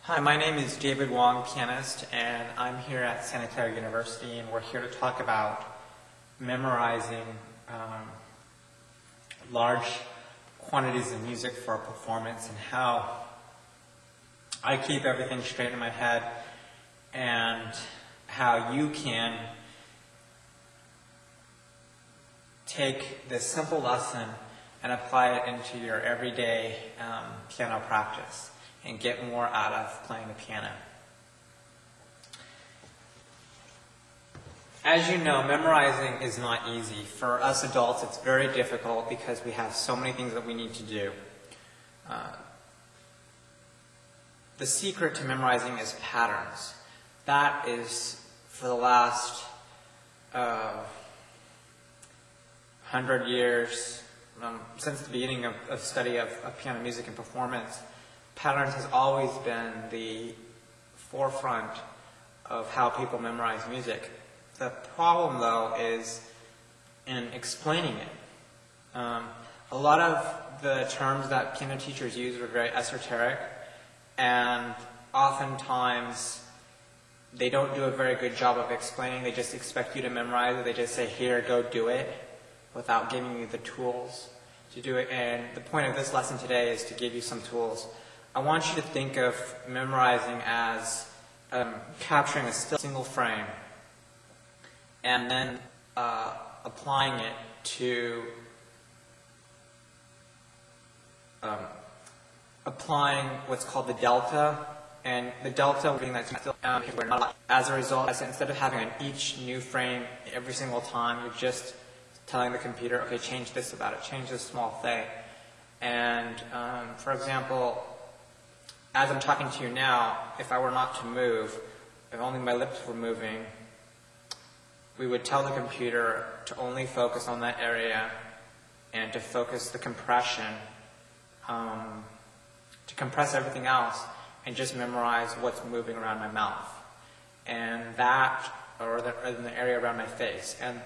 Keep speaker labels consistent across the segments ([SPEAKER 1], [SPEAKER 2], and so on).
[SPEAKER 1] Hi, my name is David Wong Pianist, and I'm here at Santa Clara University, and we're here to talk about memorizing large quantities of music for a performance and how I keep everything straight in my head and how you can take this simple lesson and apply it into your everyday piano practice and get more out of playing the piano. As you know, memorizing is not easy. For us adults, it's very difficult because we have so many things that we need to do. The secret to memorizing is patterns. That is, for the last 100 years, since the beginning of study of piano music and performance, patterns has always been the forefront of how people memorize music. The problem, though, is in explaining it. A lot of the terms that piano teachers use are very esoteric, and oftentimes they don't do a very good job of explaining. They just expect you to memorize it. They just say, here, go do it, without giving you the tools to do it. And the point of this lesson today is to give you some tools. I want you to think of memorizing as capturing a single frame and then applying it to applying what's called the delta, and the delta being that as a result, instead of having each new frame every single time, you're just telling the computer, okay, change this about it, change this small thing. And for example, as I'm talking to you now, if I were not to move, if only my lips were moving, we would tell the computer to only focus on that area and to focus the compression, to compress everything else and just memorize what's moving around my mouth. And that, or in the area around my face. And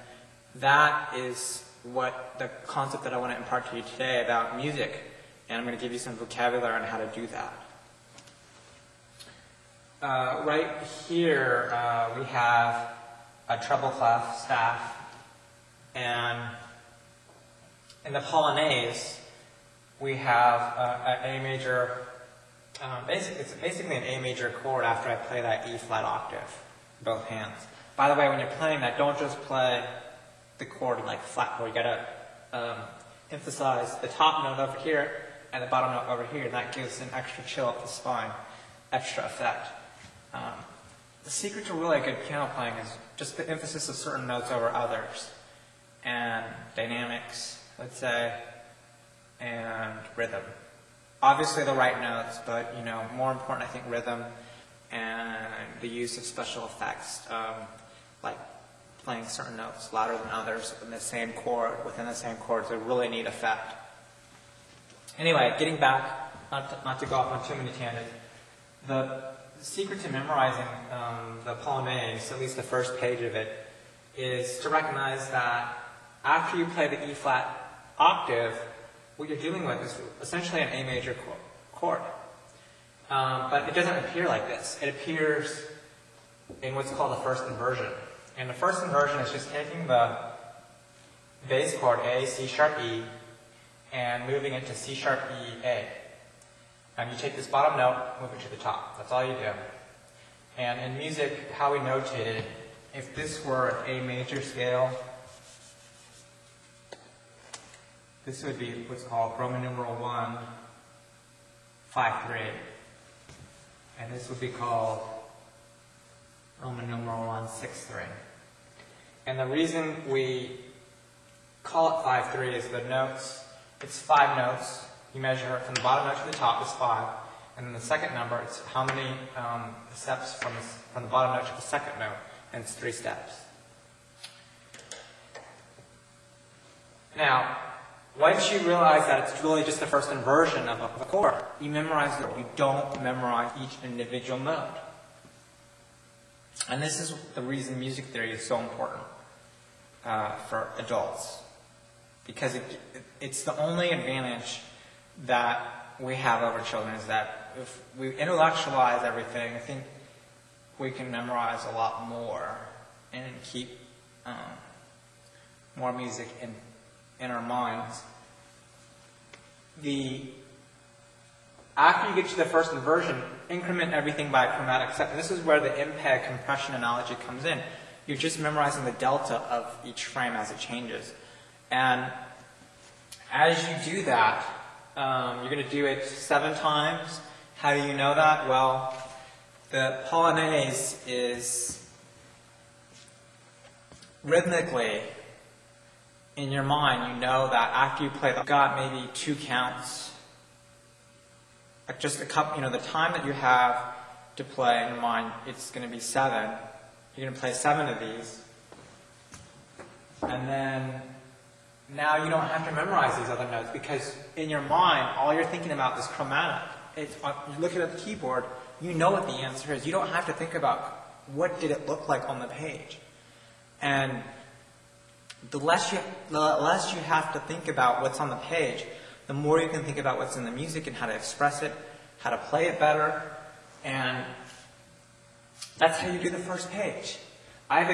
[SPEAKER 1] that is what the concept that I want to impart to you today about music. And I'm going to give you some vocabulary on how to do that. Right here, we have a treble clef staff, and in the Polonaise, we have an A major. It's basically an A major chord after I play that E flat octave, both hands. By the way, when you're playing that, don't just play the chord like flat chord. You gotta emphasize the top note over here and the bottom note over here, and that gives an extra chill up the spine, extra effect. The secret to really good piano playing is just the emphasis of certain notes over others, and dynamics, let's say, and rhythm. Obviously the right notes, but more important, I think, rhythm and the use of special effects, like playing certain notes louder than others in the same chord, within the same chord, is a really neat effect. Anyway, getting back, not to go off on too many tangents, the secret to memorizing the Polonaise, at least the first page of it, is to recognize that after you play the E flat octave, what you're dealing with is essentially an A major chord. But it doesn't appear like this. It appears in what's called the first inversion. And the first inversion is just taking the bass chord A, C sharp E, and moving it to C sharp E, A. And you take this bottom note, move it to the top. That's all you do. And in music, how we notate it, if this were an A major scale, this would be what's called Roman numeral 1, 5, 3. And this would be called Roman numeral 1, 6, 3. And the reason we call it 5, 3 is the notes, it's 5 notes. You measure it from the bottom note to the top is 5, and then the second number, it's how many steps from the bottom note to the second note, and it's 3 steps. Now, once you realize that it's really just the first inversion of a chord, you memorize it. You don't memorize each individual note. And this is the reason music theory is so important for adults, because it's the only advantage that we have over children is that if we intellectualize everything, I think we can memorize a lot more and keep more music in our minds. After you get to the first inversion, increment everything by a chromatic step. And this is where the MPEG compression analogy comes in. You're just memorizing the delta of each frame as it changes. And as you do that, you're going to do it 7 times. How do you know that? Well, the Polonaise is rhythmically in your mind. You know that after you play, you've got maybe 2 counts. Like just a couple, the time that you have to play in your mind, it's going to be 7. You're going to play 7 of these. And then now you don't have to memorize these other notes because in your mind, all you're thinking about is chromatic. You're looking at the keyboard, you know what the answer is. You don't have to think about what did it look like on the page. And the less you have to think about what's on the page, the more you can think about what's in the music and how to express it, how to play it better, and that's how you do the first page. I've